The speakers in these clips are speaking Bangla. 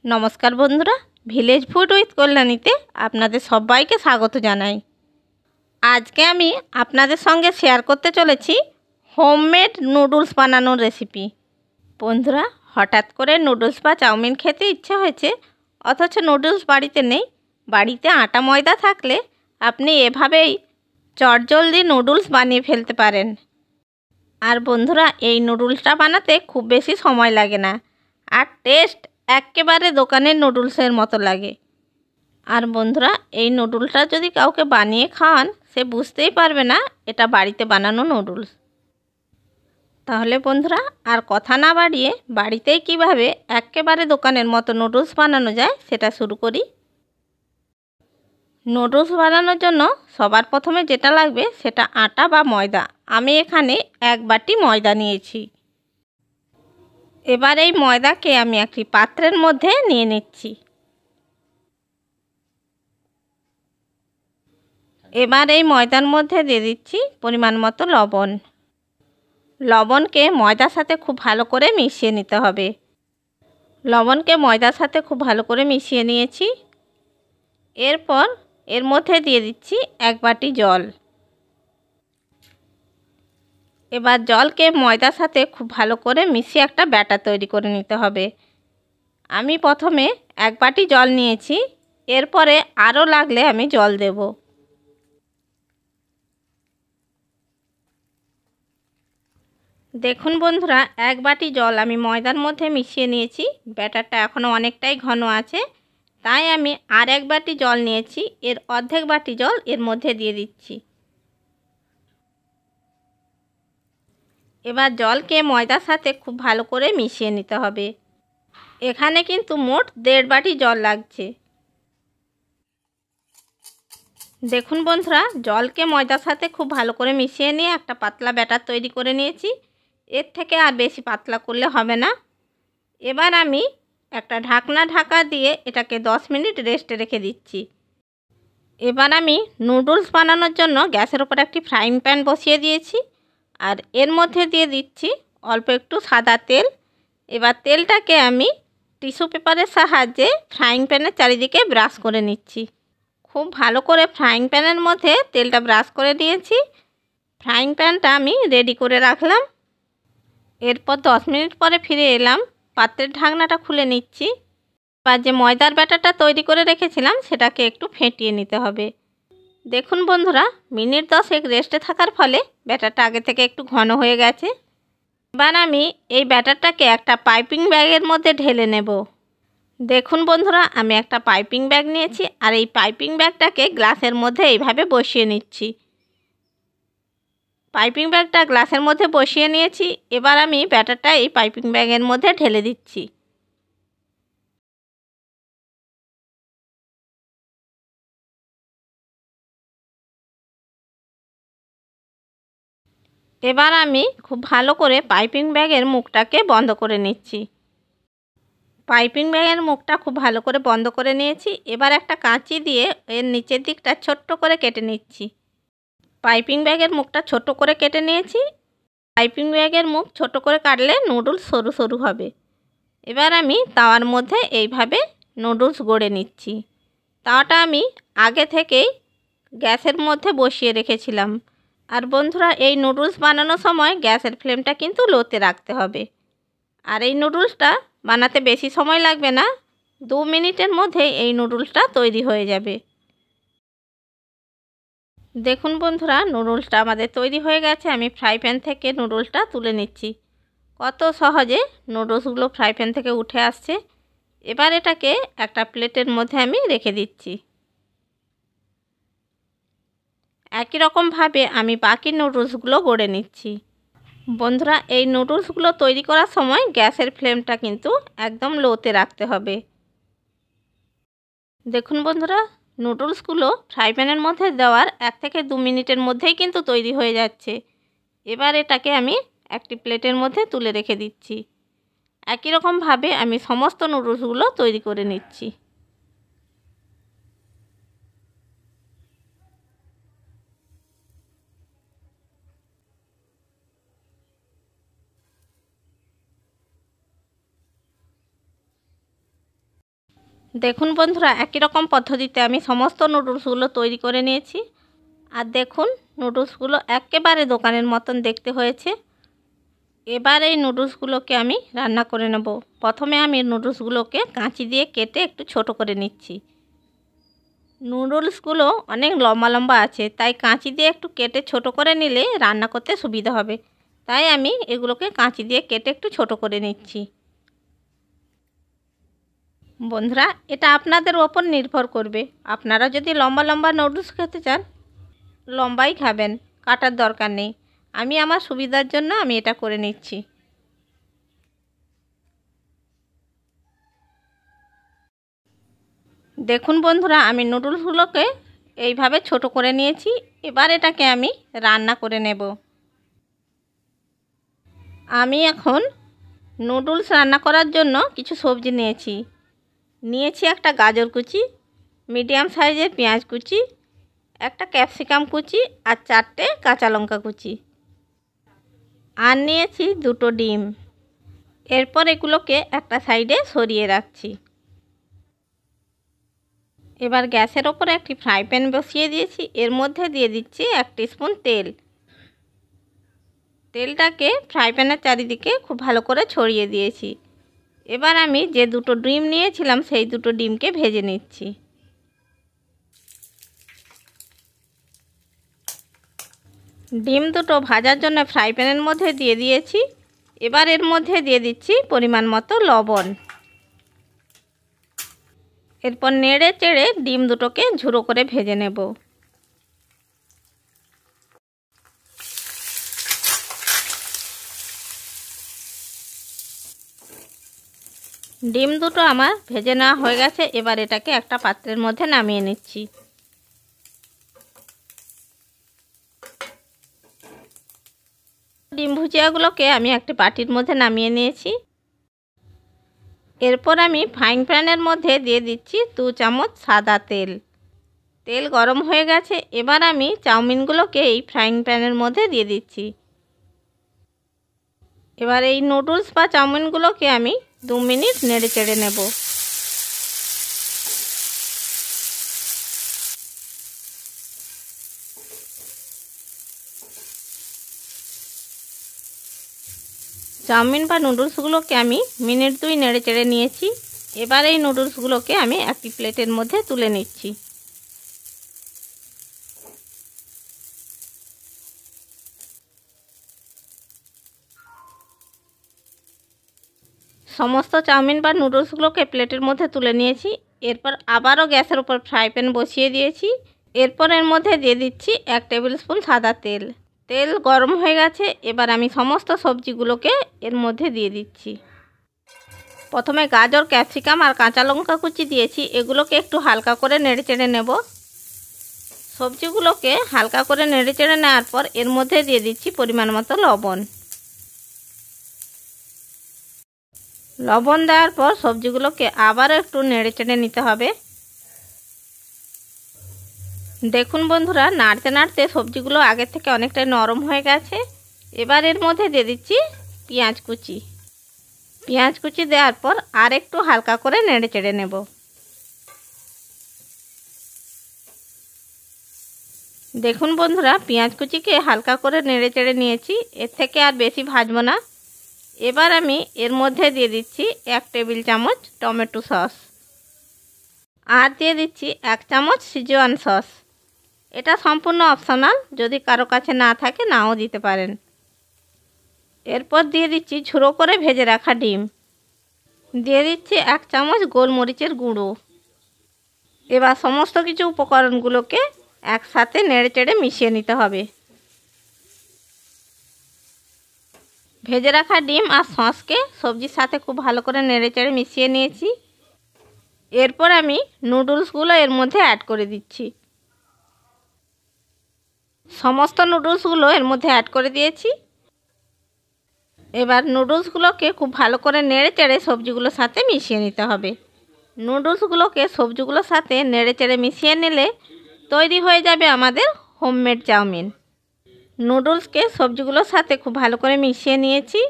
নমস্কার বন্ধুরা, ভিলেজ ফুড উইথ কল্যাণীতে আপনাদের সবাইকে স্বাগত জানাই। আজকে আমি আপনাদের সঙ্গে শেয়ার করতে চলেছি হোমমেড নুডলস বানানোর রেসিপি। বন্ধুরা, হঠাৎ করে নুডলস বা চাউমিন খেতে ইচ্ছে হয়েছে, অথচ নুডলস বাড়িতে নেই। বাড়িতে আটা ময়দা থাকলে আপনি এভাবেই চটজলদি নুডলস বানিয়ে ফেলতে পারেন। আর বন্ধুরা, এই নুডলসটা বানাতে খুব বেশি সময় লাগে না, আর টেস্ট একেবারে দোকানের নুডলসের মতো লাগে। আর বন্ধুরা, এই নুডলসটা যদি কাউকে বানিয়ে খাওয়ান, সে বুঝতেই পারবে না এটা বাড়িতে বানানো নুডলস। তাহলে বন্ধুরা, আর কথা না বাড়িয়ে বাড়িতেই কিভাবে একেবারে দোকানের মতো নুডলস বানানো যায় সেটা শুরু করি। নুডলস বানানোর জন্য সবার প্রথমে যেটা লাগবে সেটা আটা বা ময়দা। আমি এখানে 1 বাটি ময়দা নিয়েছি। এবার এই ময়দাকে আমি একটি পাত্রের মধ্যে নিয়ে নিচ্ছি। এবার এই ময়দার মধ্যে দিয়ে দিচ্ছি পরিমাণ মতো লবণ। লবণকে ময়দার সাথে খুব ভালো করে মিশিয়ে নিতে হবে। লবণকে ময়দার সাথে খুব ভালো করে মিশিয়ে নিয়েছি। এরপর এর মধ্যে দিয়ে দিচ্ছি 1 বাটি জল। এবার জলকে ময়দার সাথে খুব ভালো করে মিশিয়ে একটা ব্যাটার তৈরি করে নিতে হবে। আমি প্রথমে 1 বাটি জল নিয়েছি, এরপরে আরও লাগলে আমি জল দেব। দেখুন বন্ধুরা, 1 বাটি জল আমি ময়দার মধ্যে মিশিয়ে নিয়েছি। ব্যাটারটা এখনও অনেকটাই ঘন আছে, তাই আমি আর 1 বাটি জল নিয়েছি। এর অর্ধেক বাটি জল এর মধ্যে দিয়ে দিচ্ছি। এবার জলকে ময়দার সাথে খুব ভালো করে মিশিয়ে নিতে হবে। এখানে কিন্তু মোট 1.5 বাটি জল লাগছে। দেখুন বন্ধুরা, জলকে ময়দার সাথে খুব ভালো করে মিশিয়ে নিয়ে একটা পাতলা ব্যাটার তৈরি করে নিয়েছি। এর থেকে আর বেশি পাতলা করলে হবে না। এবার আমি একটা ঢাকা দিয়ে এটাকে 10 মিনিট রেস্টে রেখে দিচ্ছি। এবার আমি নুডলস বানানোর জন্য গ্যাসের ওপর একটি ফ্রাইং প্যান বসিয়ে দিয়েছি, আর এর মধ্যে দিয়ে দিচ্ছি অল্প একটু সাদা তেল। এবার তেলটাকে আমি টিস্যু পেপারের সাহায্যে ফ্রাইং প্যানের চারিদিকে ব্রাশ করে নিচ্ছি। খুব ভালো করে ফ্রাইং প্যানের মধ্যে তেলটা ব্রাশ করে নিয়েছি। ফ্রাইং প্যানটা আমি রেডি করে রাখলাম। এরপর 10 মিনিট পরে ফিরে এলাম। পাত্রের ঢাকনাটা খুলে নিচ্ছি। এবার যে ময়দার ব্যাটারটা তৈরি করে রেখেছিলাম সেটাকে একটু ফেটিয়ে নিতে হবে। দেখুন বন্ধুরা, মিনিট 10 রেস্টে থাকার ফলে ব্যাটারটা আগে থেকে একটু ঘন হয়ে গেছে। এবার আমি এই ব্যাটারটাকে একটা পাইপিং ব্যাগের মধ্যে ঢেলে নেব। দেখুন বন্ধুরা, আমি একটা পাইপিং ব্যাগ নিয়েছি, আর এই পাইপিং ব্যাগটাকে গ্লাসের মধ্যে এইভাবে বসিয়ে নিচ্ছি। পাইপিং ব্যাগটা গ্লাসের মধ্যে বসিয়ে নিয়েছি। এবার আমি ব্যাটারটা এই পাইপিং ব্যাগের মধ্যে ঢেলে দিচ্ছি। এবার আমি খুব ভালো করে পাইপিং ব্যাগের মুখটাকে বন্ধ করে নিচ্ছি। পাইপিং ব্যাগের মুখটা খুব ভালো করে বন্ধ করে নিয়েছি। এবার একটা কাঁচি দিয়ে এর নিচের দিকটা ছোট্ট করে কেটে নিচ্ছি। পাইপিং ব্যাগের মুখটা ছোট করে কেটে নিয়েছি। পাইপিং ব্যাগের মুখ ছোট করে কাটলে নুডলস সরু সরু হবে। এবার আমি তাওয়ার মধ্যে এইভাবে নুডলস গড়ে নিচ্ছি। তাওয়াটা আমি আগে থেকেই গ্যাসের মধ্যে বসিয়ে রেখেছিলাম। আর বন্ধুরা, এই নুডলস বানানোর সময় গ্যাসের ফ্লেমটা কিন্তু লোতে রাখতে হবে। আর এই নুডলসটা বানাতে বেশি সময় লাগবে না, 2 মিনিটের মধ্যে এই নুডলসটা তৈরি হয়ে যাবে। দেখুন বন্ধুরা, নুডলসটা আমাদের তৈরি হয়ে গেছে। আমি ফ্রাই প্যান থেকে নুডলসটা তুলে নিচ্ছি। কত সহজে নুডলসগুলো ফ্রাই প্যান থেকে উঠে আসছে। এবার এটাকে একটা প্লেটের মধ্যে আমি রেখে দিচ্ছি। একই রকমভাবে আমি বাকি নুডলসগুলো গড়ে নিচ্ছি। বন্ধুরা, এই নুডলসগুলো তৈরি করার সময় গ্যাসের ফ্লেমটা কিন্তু একদম লোতে রাখতে হবে। দেখুন বন্ধুরা, নুডলসগুলো ফ্রাই প্যানের মধ্যে দেওয়ার 1 থেকে 2 মিনিটের মধ্যেই কিন্তু তৈরি হয়ে যাচ্ছে। এবার এটাকে আমি একটি প্লেটের মধ্যে তুলে রেখে দিচ্ছি। একই রকমভাবে আমি সমস্ত নুডলসগুলো তৈরি করে নিচ্ছি। দেখুন বন্ধুরা, একই রকম পদ্ধতিতে আমি সমস্ত নুডলসগুলো তৈরি করে নিয়েছি। আর দেখুন, নুডলসগুলো একেবারে দোকানের মতন দেখতে হয়েছে। এবার এই নুডলসগুলোকে আমি রান্না করে নেব। প্রথমে আমি নুডলসগুলোকে কাঁচি দিয়ে কেটে একটু ছোট করে নিচ্ছি। নুডলসগুলো অনেক লম্বা লম্বা আছে, তাই কাঁচি দিয়ে একটু কেটে ছোট করে নিলে রান্না করতে সুবিধা হবে। তাই আমি এগুলোকে কাঁচি দিয়ে কেটে একটু ছোট করে নিচ্ছি। বন্ধুরা, এটা আপনাদের ওপর নির্ভর করবে। আপনারা যদি লম্বা লম্বা নুডলস খেতে চান, লম্বাই খাবেন, কাটার দরকার নেই। আমি আমার সুবিধার জন্য আমি এটা করে নিচ্ছি। দেখুন বন্ধুরা, আমি নুডলসগুলোকে এইভাবে ছোট করে নিয়েছি। এবার এটাকে আমি রান্না করে নেব। আমি এখন নুডলস রান্না করার জন্য কিছু সবজি নিয়েছি একটা গাজর কুচি, মিডিয়াম সাইজের পেঁয়াজ কুচি, একটা ক্যাপসিকাম কুচি আর 4টে কাঁচা লঙ্কা কুচি, আর নিয়েছি 2টো ডিম। এরপর এগুলোকে একটা সাইডে সরিয়ে রাখছি। এবার গ্যাসের ওপরে একটি ফ্রাই প্যান বসিয়ে দিয়েছি। এর মধ্যে দিয়ে দিচ্ছি 1 টিস্পুন তেল। তেলটাকে ফ্রাই প্যানের চারিদিকে খুব ভালো করে ছড়িয়ে দিয়েছি। এবার আমি যে 2টো ডিম নিয়েছিলাম সেই 2টো ডিমকে ভেজে নিচ্ছি। ডিম দুটো ভাজার জন্য ফ্রাই প্যানের মধ্যে দিয়ে দিয়েছি। এবার এর মধ্যে দিয়ে দিচ্ছি পরিমাণ মতো লবণ। এরপর নেড়ে চেড়ে ডিম দুটোকে ঝুড়ো করে ভেজে নেব। ডিম দুটো আমার ভেজে নেওয়া হয়ে গেছে। এবার এটাকে একটা পাত্রের মধ্যে নামিয়ে নিচ্ছি। ডিম ভুজিয়াগুলোকে আমি একটা বাটির মধ্যে নামিয়ে নিয়েছি। এরপর আমি ফ্রাইং প্যানের মধ্যে দিয়ে দিচ্ছি 2 চামচ সাদা তেল। তেল গরম হয়ে গেছে। এবার আমি চাউমিনগুলোকে এই ফ্রাইং প্যানের মধ্যে দিয়ে দিচ্ছি। এবার এই নুডলস বা চাউমিনগুলোকে আমি 2 মিনিট নেড়ে চেড়ে নেব। চাউমিন বা নুডলসগুলোকে আমি মিনিট 2 নেড়ে চেড়ে নিয়েছি। এবার এই নুডলসগুলোকে আমি একটি প্লেটের মধ্যে তুলে নিচ্ছি। সমস্ত চাউমিন বা নুডলসগুলোকে প্লেটের মধ্যে তুলে নিয়েছি। এরপর আবারও গ্যাসের উপর ফ্রাই প্যান বসিয়ে দিয়েছি। এরপর এর মধ্যে দিয়ে দিচ্ছি 1 টেবিল স্পুন সাদা তেল। তেল গরম হয়ে গেছে। এবার আমি সমস্ত সবজিগুলোকে এর মধ্যে দিয়ে দিচ্ছি। প্রথমে গাজর, ক্যাপসিকাম আর কাঁচা লঙ্কা কুচি দিয়েছি। এগুলোকে একটু হালকা করে নেড়ে চেড়ে নেব। সবজিগুলোকে হালকা করে নেড়ে চেড়ে নেওয়ার পর এর মধ্যে দিয়ে দিচ্ছি পরিমাণ মতো লবণ। লবণ দেওয়ার পর সবজিগুলোকে আবারও একটু নেড়ে চেড়ে নিতে হবে। দেখুন বন্ধুরা, নাড়তে নাড়তে সবজিগুলো আগের থেকে অনেকটাই নরম হয়ে গেছে। এবার এর মধ্যে দিয়ে দিচ্ছি পেঁয়াজ কুচি। পেঁয়াজ কুচি দেওয়ার পর আর একটু হালকা করে নেড়ে চেড়ে নেব। দেখুন বন্ধুরা, পেঁয়াজ কুচিকে হালকা করে নেড়ে চেড়ে নিয়েছি। এর থেকে আর বেশি ভাজবো না। এবার আমি এর মধ্যে দিয়ে দিচ্ছি 1 টেবিল চামচ টমেটো সস, আর দিয়ে দিচ্ছি 1 চামচ সিজওয়ান সস। এটা সম্পূর্ণ অপশনাল, যদি কারো কাছে না থাকে নাও দিতে পারেন। এরপর দিয়ে দিচ্ছি ঝুড়ো করে ভেজে রাখা ডিম। দিয়ে দিচ্ছি 1 চামচ গোলমরিচের গুঁড়ো। এবার সমস্ত কিছু উপকরণগুলোকে একসাথে নেড়ে চেড়ে মিশিয়ে নিতে হবে। ভেজে রাখা ডিম আর সসকে সবজির সাথে খুব ভালো করে নেড়ে চেড়ে মিশিয়ে নিয়েছি। এরপর আমি নুডলসগুলো এর মধ্যে অ্যাড করে দিচ্ছি। সমস্ত নুডলসগুলো এর মধ্যে অ্যাড করে দিয়েছি। এবার নুডলসগুলোকে খুব ভালো করে নেড়ে চেড়ে সবজিগুলোর সাথে মিশিয়ে নিতে হবে। নুডলসগুলোকে সবজিগুলোর সাথে নেড়ে চেড়ে মিশিয়ে নিলে তৈরি হয়ে যাবে আমাদের হোমমেড চাউমিন। নুডলসকে সবজিগুলোর সাথে খুব ভালো করে মিশিয়ে নিয়েছি।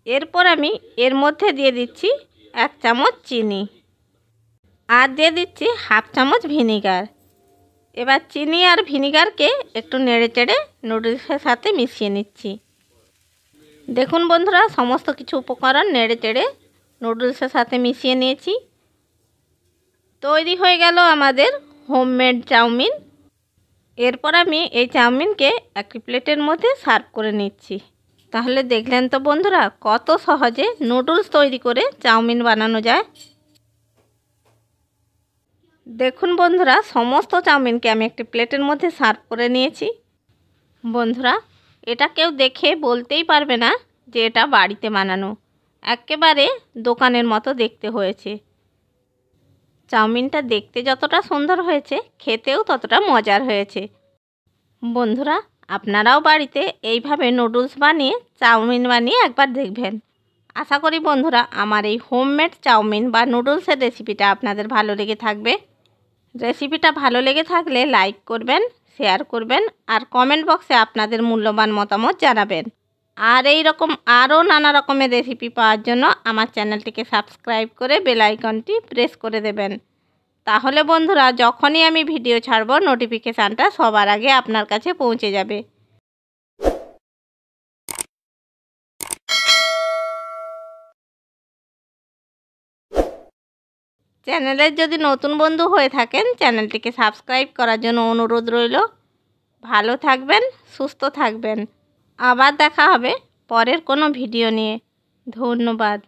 এরপর আমি এর মধ্যে দিয়ে দিচ্ছি 1 চামচ চিনি। আর দিয়ে দিচ্ছি হাফ চামচ ভিনিগার। এবার চিনি আর ভিনিগারকে একটু নেড়ে চেড়ে নুডলসের সাথে মিশিয়ে নিচ্ছি। দেখুন বন্ধুরা, সমস্ত কিছু উপকরণ নেড়ে চেড়ে নুডলসের সাথে মিশিয়ে নিয়েছি। তৈরি হয়ে গেল আমাদের হোমমেড চাউমিন। এরপর আমি এই চাউমিনকে একটি প্লেটের মধ্যে সার্ভ করে নিচ্ছি। তাহলে দেখলেন তো বন্ধুরা, কত সহজে নুডলস তৈরি করে চাউমিন বানানো যায়। দেখুন বন্ধুরা, সমস্ত চাউমিনকে আমি একটি প্লেটের মধ্যে সার্ভ করে নিয়েছি। বন্ধুরা, এটা কেউ দেখে বলতেই পারবে না যে এটা বাড়িতে বানানো। একেবারে দোকানের মতো দেখতে হয়েছে। চাউমিনটা দেখতে যতটা সুন্দর হয়েছে, খেতেও ততটা মজার হয়েছে। বন্ধুরা, আপনারাও বাড়িতে এইভাবে নুডলস বানিয়ে চাউমিন বানিয়ে একবার দেখবেন। আশা করি বন্ধুরা আমার এই হোমমেড চাউমিন বা নুডলসের রেসিপিটা আপনাদের ভালো লেগে থাকবে। রেসিপিটা ভালো লেগে থাকলে লাইক করবেন, শেয়ার করবেন আর কমেন্ট বক্সে আপনাদের মূল্যবান মতামত জানাবেন। আর এই রকম আরও নানা রকমের রেসিপি পাওয়ার জন্য আমার চ্যানেলটিকে সাবস্ক্রাইব করে বেল আইকনটি প্রেস করে দেবেন। তাহলে বন্ধুরা যখনই আমি ভিডিও ছাড়ব নোটিফিকেশানটা সবার আগে আপনার কাছে পৌঁছে যাবে। চ্যানেলের যদি নতুন বন্ধু হয়ে থাকেন চ্যানেলটিকে সাবস্ক্রাইব করার জন্য অনুরোধ রইল। ভালো থাকবেন, সুস্থ থাকবেন। আবার দেখা হবে পরের কোনো ভিডিও নিয়ে। ধন্যবাদ।